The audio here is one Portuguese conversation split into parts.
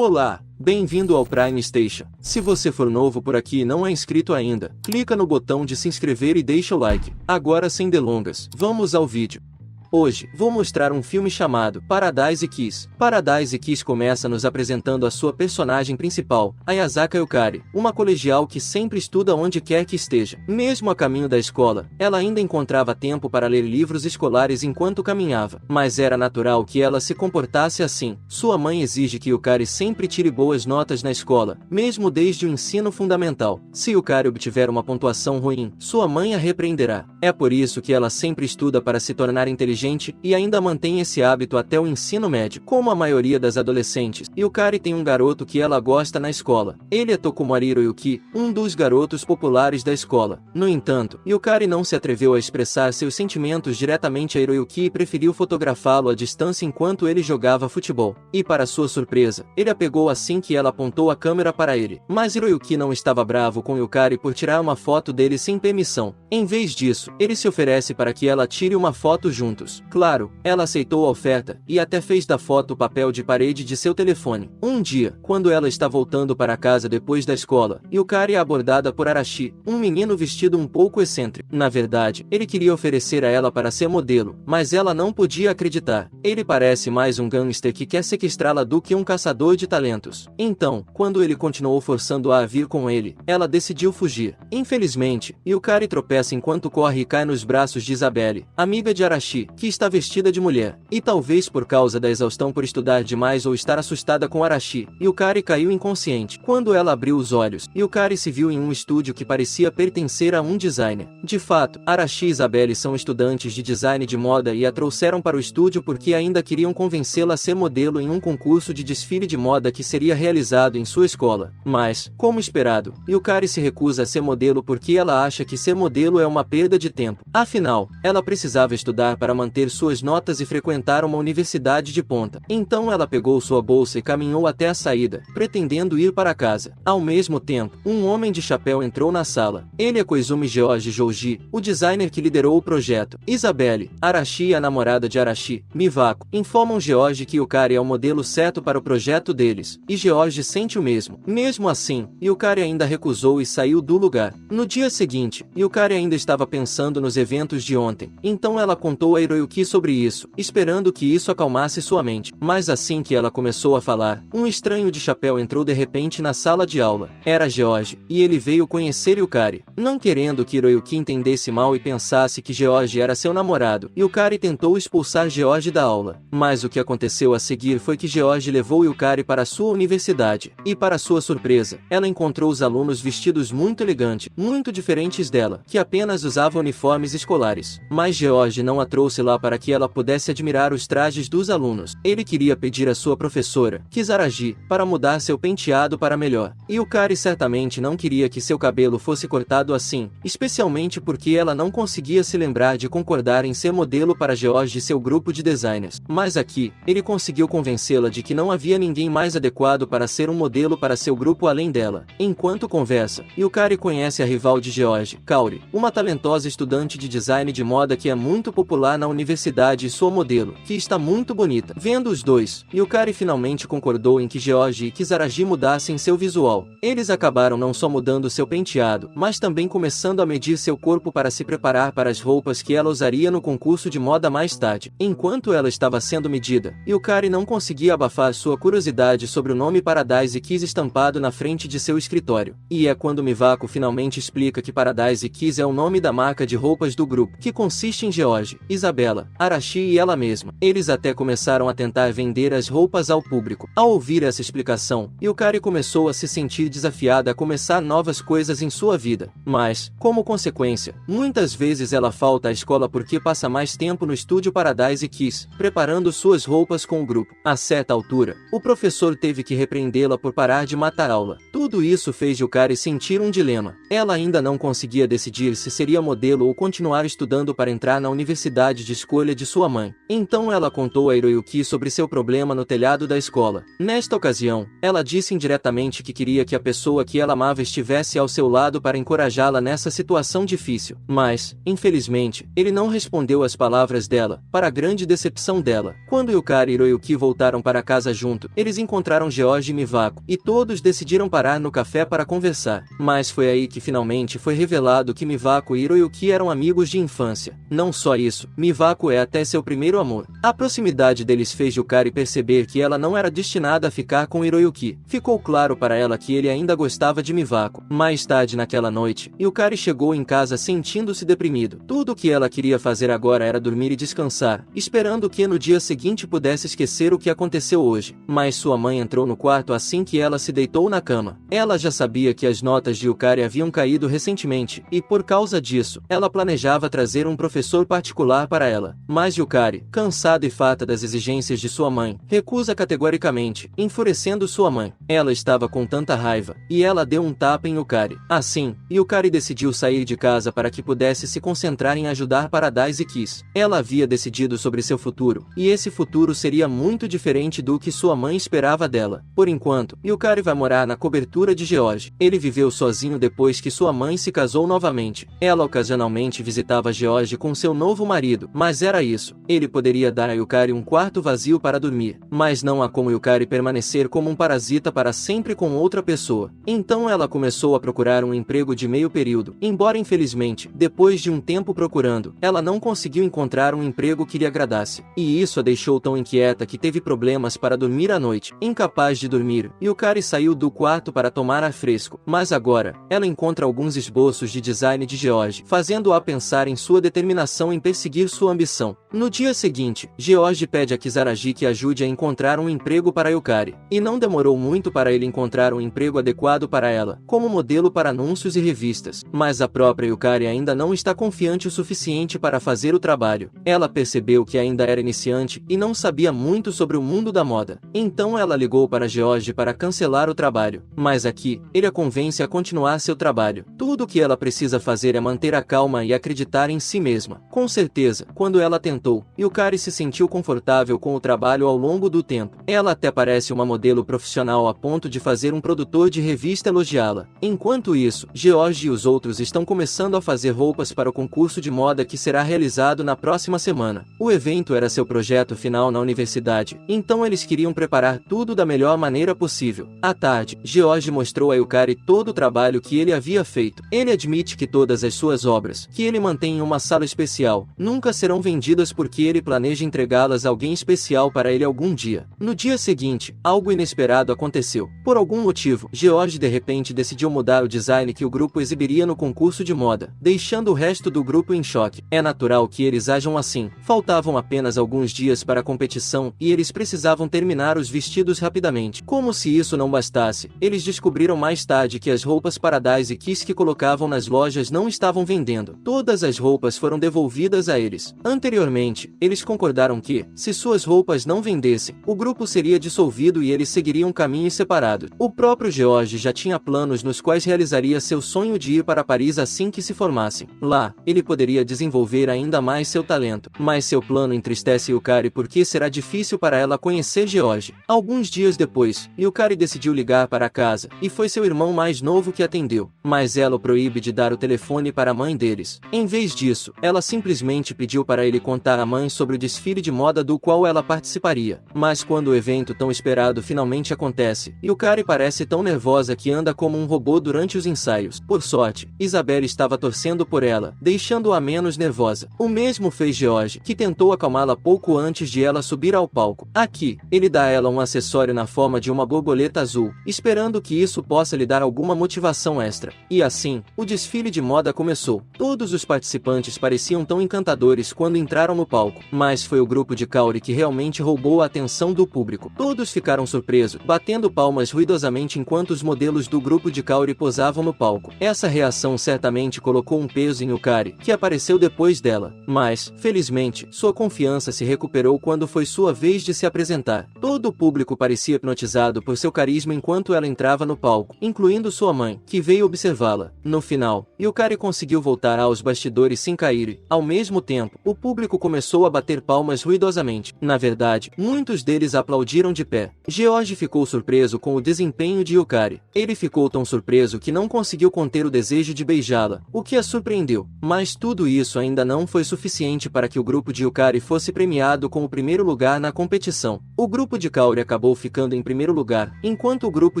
Olá, bem-vindo ao Prime Station. Se você for novo por aqui e não é inscrito ainda, clica no botão de se inscrever e deixa o like. Agora sem delongas, vamos ao vídeo. Hoje, vou mostrar um filme chamado Paradise Kiss. Paradise Kiss começa nos apresentando a sua personagem principal, Ayasaka Yukari, uma colegial que sempre estuda onde quer que esteja. Mesmo a caminho da escola, ela ainda encontrava tempo para ler livros escolares enquanto caminhava. Mas era natural que ela se comportasse assim. Sua mãe exige que Yukari sempre tire boas notas na escola, mesmo desde o ensino fundamental. Se Yukari obtiver uma pontuação ruim, sua mãe a repreenderá. É por isso que ela sempre estuda para se tornar inteligente e ainda mantém esse hábito até o ensino médio. Como a maioria das adolescentes, Yukari tem um garoto que ela gosta na escola. Ele é Tokumari Hiroyuki, um dos garotos populares da escola. No entanto, Yukari não se atreveu a expressar seus sentimentos diretamente a Hiroyuki e preferiu fotografá-lo à distância enquanto ele jogava futebol. E para sua surpresa, ele a pegou assim que ela apontou a câmera para ele. Mas Hiroyuki não estava bravo com Yukari por tirar uma foto dele sem permissão. Em vez disso, ele se oferece para que ela tire uma foto juntos. Claro, ela aceitou a oferta, e até fez da foto o papel de parede de seu telefone. Um dia, quando ela está voltando para casa depois da escola, Yukari é abordada por Arashi, um menino vestido um pouco excêntrico. Na verdade, ele queria oferecer a ela para ser modelo, mas ela não podia acreditar. Ele parece mais um gangster que quer sequestrá-la do que um caçador de talentos. Então, quando ele continuou forçando-a a vir com ele, ela decidiu fugir. Infelizmente, Yukari tropeça enquanto corre e cai nos braços de Isabelle, amiga de Arashi, que está vestida de mulher. E talvez por causa da exaustão por estudar demais ou estar assustada com Arashi, Yukari caiu inconsciente. Quando ela abriu os olhos, Yukari se viu em um estúdio que parecia pertencer a um designer. De fato, Arashi e Isabelle são estudantes de design de moda e a trouxeram para o estúdio porque ainda queriam convencê-la a ser modelo em um concurso de desfile de moda que seria realizado em sua escola. Mas, como esperado, Yukari se recusa a ser modelo porque ela acha que ser modelo é uma perda de tempo. Afinal, ela precisava estudar para manter suas notas e frequentar uma universidade de ponta. Então ela pegou sua bolsa e caminhou até a saída, pretendendo ir para casa. Ao mesmo tempo, um homem de chapéu entrou na sala. Ele é Koizumi George Jouji, o designer que liderou o projeto. Isabelle, Arashi e a namorada de Arashi, Mivako, informam George que Yukari é o modelo certo para o projeto deles, e George sente o mesmo. Mesmo assim, Yukari ainda recusou e saiu do lugar. No dia seguinte, Yukari ainda estava pensando nos eventos de ontem, então ela contou a Hiroyuki sobre isso, esperando que isso acalmasse sua mente. Mas assim que ela começou a falar, um estranho de chapéu entrou de repente na sala de aula. Era George, e ele veio conhecer Yukari. Não querendo que Hiroyuki entendesse mal e pensasse que George era seu namorado, Yukari tentou expulsar George da aula. Mas o que aconteceu a seguir foi que George levou Yukari para sua universidade. E para sua surpresa, ela encontrou os alunos vestidos muito elegantes, muito diferentes dela, que apenas usavam uniformes escolares. Mas George não a trouxe lá para que ela pudesse admirar os trajes dos alunos. Ele queria pedir à sua professora, Kisaragi, para mudar seu penteado para melhor. E Yukari certamente não queria que seu cabelo fosse cortado assim, especialmente porque ela não conseguia se lembrar de concordar em ser modelo para George e seu grupo de designers. Mas aqui, ele conseguiu convencê-la de que não havia ninguém mais adequado para ser um modelo para seu grupo além dela. Enquanto conversa, Yukari conhece a rival de George, Kaori, uma talentosa estudante de design de moda que é muito popular na universidade e sua modelo, que está muito bonita. Vendo os dois, Yukari finalmente concordou em que George e Kisaragi mudassem seu visual. Eles acabaram não só mudando seu penteado, mas também começando a medir seu corpo para se preparar para as roupas que ela usaria no concurso de moda mais tarde. Enquanto ela estava sendo medida, Yukari não conseguia abafar sua curiosidade sobre o nome Paradise Kiss estampado na frente de seu escritório. E é quando Mivako finalmente explica que Paradise Kiss é o nome da marca de roupas do grupo, que consiste em George, Isabella, Arashi e ela mesma. Eles até começaram a tentar vender as roupas ao público. Ao ouvir essa explicação, Yukari começou a se sentir desafiada a começar novas coisas em sua vida. Mas, como consequência, muitas vezes ela falta à escola porque passa mais tempo no estúdio Paradise Kiss, preparando suas roupas com o grupo. A certa altura, o professor teve que repreendê-la por parar de matar aula. Tudo isso fez Yukari sentir um dilema. Ela ainda não conseguia decidir se seria modelo ou continuar estudando para entrar na universidade de escolha de sua mãe. Então ela contou a Hiroyuki sobre seu problema no telhado da escola. Nesta ocasião, ela disse indiretamente que queria que a pessoa que ela amava estivesse ao seu lado para encorajá-la nessa situação difícil. Mas, infelizmente, ele não respondeu às palavras dela, para a grande decepção dela. Quando Yukari e Hiroyuki voltaram para casa junto, eles encontraram George e Mivako, e todos decidiram parar no café para conversar. Mas foi aí que finalmente foi revelado que Mivako e Hiroyuki eram amigos de infância. Não só isso, Mivako é até seu primeiro amor. A proximidade deles fez Yukari perceber que ela não era destinada a ficar com Hiroyuki. Ficou claro para ela que ele ainda gostava de Mivako. Mais tarde naquela noite, Yukari chegou em casa sentindo-se deprimido. Tudo o que ela queria fazer agora era dormir e descansar, esperando que no dia seguinte pudesse esquecer o que aconteceu hoje. Mas sua mãe entrou no quarto assim que ela se deitou na cama. Ela já sabia que as notas de Yukari haviam caído recentemente, e por causa disso, ela planejava trazer um professor particular para ela. Mas Yukari, cansada e farta das exigências de sua mãe, recusa categoricamente, enfurecendo sua mãe. Ela estava com tanta raiva, e ela deu um tapa em Yukari. Assim, Yukari decidiu sair de casa para que pudesse se concentrar em ajudar Paradise Kiss. Ela havia decidido sobre seu futuro, e esse futuro seria muito diferente do que sua mãe esperava dela. Por enquanto, Yukari vai morar na cobertura de George. Ele viveu sozinho depois que sua mãe se casou novamente. Ela ocasionalmente visitava George com seu novo marido, mas era isso. Ele poderia dar a Yukari um quarto vazio para dormir, mas não há como Yukari permanecer como um parasita para sempre com outra pessoa. Então ela começou a procurar um emprego de meio período. Embora infelizmente, depois de um tempo procurando, ela não conseguiu encontrar um emprego que lhe agradasse. E isso a deixou tão inquieta que teve problemas para dormir à noite. Incapaz de dormir, Yukari saiu do quarto para tomar ar fresco. Mas agora, ela encontra alguns esboços de design de George, fazendo-a pensar em sua determinação em perseguir sua ambição. No dia seguinte, George pede a Kisaragi que ajude a encontrar um emprego para Yukari. E não demorou muito para ele encontrar um emprego adequado para ela, como modelo para anúncios e revistas. Mas a própria Yukari ainda não está confiante o suficiente para fazer o trabalho. Ela percebeu que ainda era iniciante e não sabia muito sobre o mundo da moda. Então ela ligou para George para cancelar o trabalho. Mas aqui, ele a convence a continuar seu trabalho. Tudo o que ela precisa fazer é manter a calma e acreditar em si mesma. Com certeza, quando ela tentou, Yukari se sentiu confortável com o trabalho ao longo do tempo. Ela até parece uma modelo profissional a ponto de fazer um produtor de revista elogiá-la. Enquanto isso, George e os outros estão começando a fazer roupas para o concurso de moda que será realizado na próxima semana. O evento era seu projeto final na universidade, então eles queriam preparar tudo da melhor maneira possível. À tarde, George mostrou a Yukari todo o trabalho que ele havia feito. Ele admite que todas as suas obras, que ele mantém em uma sala especial, nunca serão vendidas porque ele planeja entregá-las a alguém especial para ele algum dia. No dia seguinte, algo inesperado aconteceu. Por algum motivo, George de repente decidiu mudar o design que o grupo exibiria no concurso de moda, deixando o resto do grupo em choque. É natural que eles ajam assim. Faltavam apenas alguns dias para a competição e eles precisavam terminar os vestidos rapidamente. Como se isso não bastasse, eles descobriram mais tarde que as roupas Paradise Kiss que colocavam nas lojas não estavam vendendo. Todas as roupas foram devolvidas a eles. Anteriormente, eles concordaram que, se suas roupas não vendessem, o grupo seria dissolvido e eles seguiriam caminhos separados. O próprio George já tinha planos nos quais realizaria seu sonho de ir para Paris assim que se formassem. Lá, ele poderia desenvolver ainda mais seu talento. Mas seu plano entristece Yukari porque será difícil para ela conhecer George. Alguns dias depois, Yukari decidiu ligar para casa, e foi seu irmão mais novo que atendeu. Mas ela o proíbe de dar o telefone para a mãe deles. Em vez disso, ela simplesmente pediu para ele contar à mãe sobre o desfile de moda do qual ela participaria. Mas quando o evento tão esperado finalmente acontece, Yukari parece tão nervosa que anda como um robô durante os ensaios. Por sorte, Isabelle estava torcendo por ela, deixando-a menos nervosa. O mesmo fez George, que tentou acalmá-la pouco antes de ela subir ao palco. Aqui, ele dá a ela um acessório na forma de uma borboleta azul, esperando que isso possa lhe dar alguma motivação extra. E assim, o desfile de moda começou. Todos os participantes pareciam tão encantadores quando entraram no palco, mas foi o grupo de Kaori que realmente roubou a atenção do público. Todos ficaram surpresos, batendo palmas ruidosamente enquanto os modelos do grupo de Kaori posavam no palco. Essa reação certamente colocou um peso em Yukari, que apareceu depois dela. Mas, felizmente, sua confiança se recuperou quando foi sua vez de se apresentar. Todo o público parecia hipnotizado por seu carisma enquanto ela entrava no palco, incluindo sua mãe, que veio observá-la. No final, Yukari conseguiu voltar aos bastidores sem cair e, ao mesmo tempo, o público começou a bater palmas ruidosamente. Na verdade, muitos deles aplaudiram de pé. George ficou surpreso com o desempenho de Yukari. Ele ficou tão surpreso que não conseguiu conter o desejo de beijá-la, o que a surpreendeu. Mas tudo isso ainda não foi suficiente para que o grupo de Yukari fosse premiado com o primeiro lugar na competição. O grupo de Kaori acabou ficando em primeiro lugar, enquanto o grupo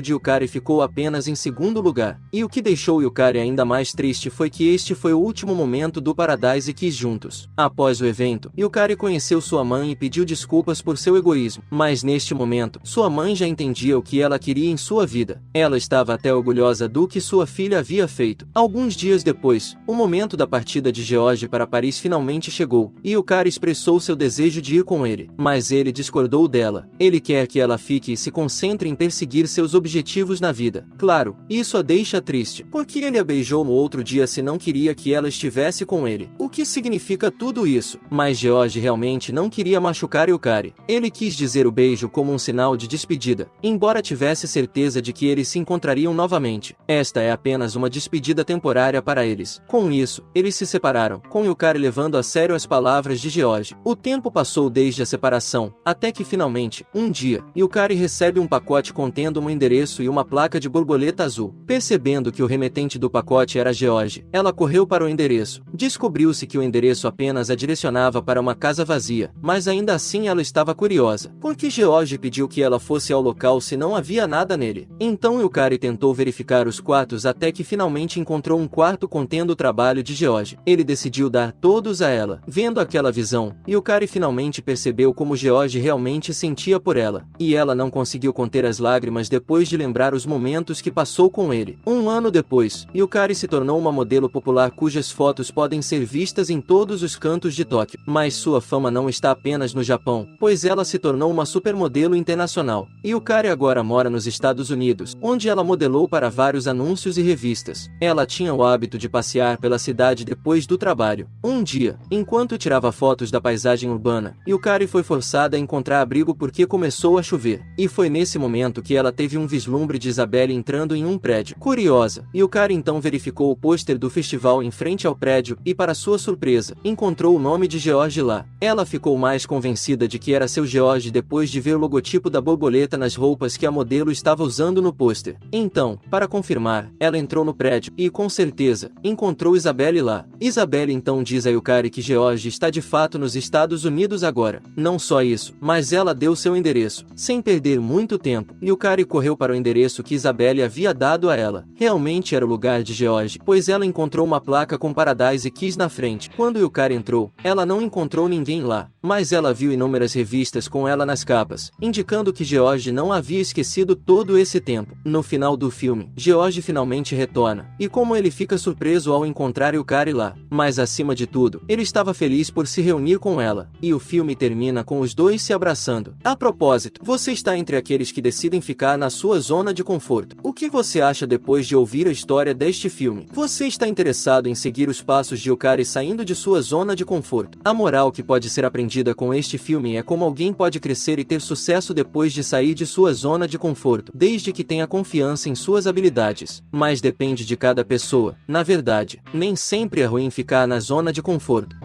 de Yukari ficou apenas em segundo lugar. E o que deixou Yukari ainda mais triste foi que este foi o último momento do Paradise Kiss juntos. Após o evento, Yukari conheceu sua mãe e pediu desculpas por seu egoísmo. Mas neste momento, sua mãe já entendia o que ela queria em sua vida. Ela estava até orgulhosa do que sua filha havia feito. Alguns dias depois, o momento da partida de George para Paris finalmente chegou, e Yukari expressou seu desejo de ir com ele. Mas ele discordou dela. Ele quer que ela fique e se concentre em perseguir seus objetivos na vida. Claro, isso a deixa triste, porque ele a beijou no outro dia se não queria que ela estivesse com ele. O que significa tudo isso? Mas George realmente não queria machucar Yukari. Ele quis dizer o beijo como um sinal de despedida, embora tivesse certeza de que eles se encontrariam novamente. Esta é apenas uma despedida temporária para eles. Com isso, eles se separaram, com Yukari levando a sério as palavras de George. O tempo passou desde a separação, até que finalmente, um dia, Yukari recebe um pacote contendo um endereço e uma placa de borboleta azul. Percebendo que o remetente do pacote era George, ela correu para o endereço. Descobriu-se que o endereço apenas a direcionava para uma casa vazia, mas ainda assim ela estava curiosa, porque George pediu que ela fosse ao local se não havia nada nele. Então Yukari tentou verificar os quartos até que finalmente encontrou um quarto contendo o trabalho de George. Ele decidiu dar todos a ela. Vendo aquela visão, Yukari finalmente percebeu como George realmente sentia por ela, e ela não conseguiu conter as lágrimas depois de lembrar os momentos que passou com ele. Um ano depois, Yukari se tornou uma modelo popular cujas fotos podem ser vistas em todos os cantos de Tóquio. Mas sua fama não está apenas no Japão, pois ela se tornou uma supermodelo internacional. Yukari agora mora nos Estados Unidos, onde ela modelou para vários anúncios e revistas. Ela tinha o hábito de passear pela cidade depois do trabalho. Um dia, enquanto tirava fotos da paisagem urbana, Yukari foi forçada a encontrar abrigo porque começou a chover. E foi nesse momento que ela teve um vislumbre de Isabelle entrando em um prédio. Curiosa, Yukari então verificou o pôster do festival em frente ao prédio e, para sua surpresa, encontrou o nome de George lá. Ela ficou mais convencida de que era seu George depois de ver o logotipo da borboleta nas roupas que a modelo estava usando no pôster. Então, para confirmar, ela entrou no prédio e, com certeza, encontrou Isabelle lá. Isabelle então diz a Yukari que George está de fato nos Estados Unidos agora. Não só isso, mas ela deu seu endereço. Sem perder muito tempo, Yukari correu para o endereço que Isabelle havia dado a ela. Realmente era o lugar de George, pois ela encontrou uma placa com Paradise Kiss na frente. Quando Yukari entrou, ela não encontrou ninguém lá, mas ela viu inúmeras revistas com ela nas capas, indicando que George não havia esquecido todo esse tempo. No final do filme, George finalmente retorna, e como ele fica surpreso ao encontrar Yukari lá. Mas acima de tudo, ele estava feliz por se reunir com ela, e o filme termina com os dois se abraçando. A propósito, você está entre aqueles que decidem ficar na sua zona de conforto. O que você acha depois de ouvir a história deste filme? Você está interessado em seguir os passos de Yukari saindo de sua zona de conforto? A moral que pode ser aprendida com este filme é como alguém pode crescer e ter sucesso depois de sair de sua zona de conforto, desde que tenha confiança em suas habilidades. Mas depende de cada pessoa. Na verdade, nem sempre é ruim ficar na zona de conforto.